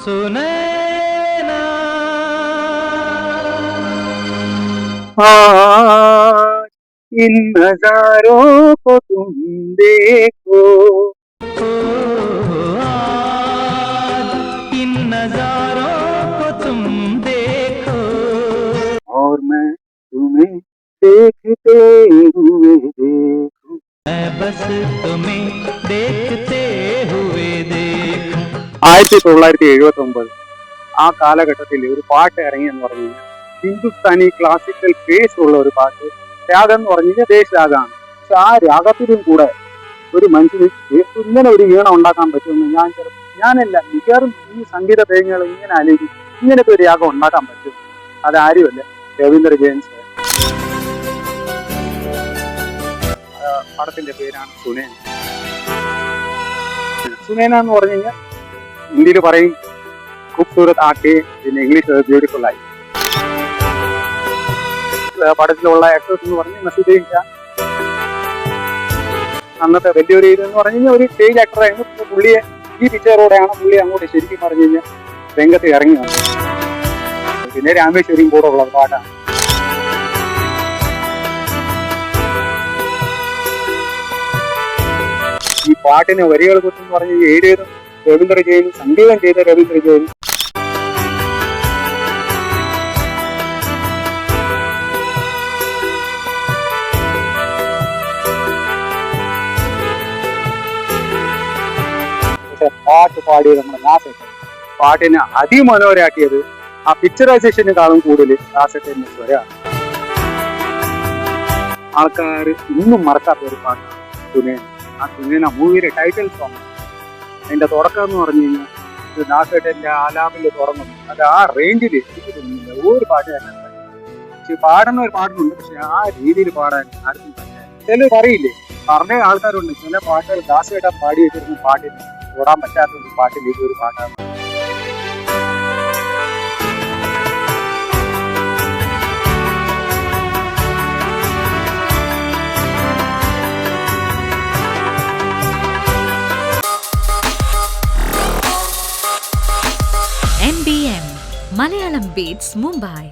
सुनैना आज इन नजारों को तुम देखो, आज इन नजारों को तुम देखो, और मैं तुम्हें देखते हुए देखूं. मैं बस तुम्हें देखते हुए देखूं. 1979 ആ കാലഘട്ടത്തിൽ ഒരു പാട്ട് ഇറങ്ങിയെന്ന് പറഞ്ഞു കഴിഞ്ഞാൽ ഹിന്ദുസ്ഥാനി ക്ലാസിക്കൽ ബേസ് ഉള്ള ഒരു പാട്ട്. രാഗം എന്ന് പറഞ്ഞു കഴിഞ്ഞാൽ ദേശരാഗമാണ്. പക്ഷെ ആ രാഗത്തിലും കൂടെ ഒരു മനുഷ്യന് ഇങ്ങനെ ഒരു ഈണം ഉണ്ടാക്കാൻ പറ്റുമെന്ന് ഞാനല്ല മിക്കവാറും ഈ സംഗീത പ്രേമികൾ ഇങ്ങനെ ആലോചിക്കും, ഇങ്ങനത്തെ ഒരു രാഗം ഉണ്ടാക്കാൻ പറ്റും. അതാരുമല്ല, രവീന്ദ്ര ജയൻസ്. പടത്തിന്റെ പേരാണ് സുനേന. സുനേന എന്ന് പറഞ്ഞു കഴിഞ്ഞാൽ ഹിന്ദിയിൽ പറയും ഖൂബ്സൂരത് ആക്കെ, പിന്നെ ഇംഗ്ലീഷ് ബ്യൂട്ടിഫുൾ ആയി. പടത്തിലുള്ള ആക്ടേഴ്സ് എന്ന് പറഞ്ഞാൽ നസീറുദ്ദീൻ ഷാ അന്നത്തെ വലിയൊരു ഇതെന്ന് പറഞ്ഞു കഴിഞ്ഞാൽ ഒരു സ്റ്റേജ് ആക്ടറായിരുന്നു. പുള്ളിയെ ഈ പിക്ചറോടെയാണ് പുള്ളി അങ്ങോട്ട് ശരിക്കും പറഞ്ഞു കഴിഞ്ഞാൽ രംഗത്ത് ഇറങ്ങി വന്നത്. പിന്നെ രാമേശ്വരിയും കൂടെ ഉള്ള പാട്ടാണ്. ഈ പാട്ടിന് വരികൾ കുറിച്ചെന്ന് പറഞ്ഞു എഴുതിയതും രവീന്ദ്ര ജയനും സംഗീതം ചെയ്ത രവീന്ദ്ര ജയനും. പാട്ട് പാടിയത് നമ്മുടെ ദാസേട്ടൻ. പാട്ടിനെ അതിമനോഹരാക്കിയത് ആ പിക്ചറൈസേഷനെക്കാളും കൂടുതൽ ദാസേട്ടന്റെ സ്വരമാണ്. ആൾക്കാർ ഇന്നും മറക്കാത്ത ഒരു പാട്ടാണ് സുനേന. ആ സുനേന മൂവിയുടെ ടൈറ്റിൽ സോങ്. അതിന്റെ തുടക്കം എന്ന് പറഞ്ഞു കഴിഞ്ഞാൽ ദാസേട്ടന്റെ ആലാപില് തുടങ്ങുന്നു. അത് ആ റേഞ്ചിൽ എനിക്ക് തോന്നുന്നില്ല ഒരു പാട്ട് തന്നെ. പക്ഷെ പാടുന്ന ഒരു പാടുന്നുണ്ട്, പക്ഷെ ആ രീതിയിൽ പാടാൻ ആർക്കും പറ്റില്ല. ചിലർ പറയില്ലേ, പറഞ്ഞ ആൾക്കാരുണ്ട് ചില പാട്ടുകൾ ദാസേട്ടൻ പാടി വെച്ചിരുന്ന പാട്ടിന് ഓടാൻ പറ്റാത്ത ഒരു പാട്ടിലേക്ക് ഒരു പാട്ടാണ്. NBM Malayalam Beats Mumbai.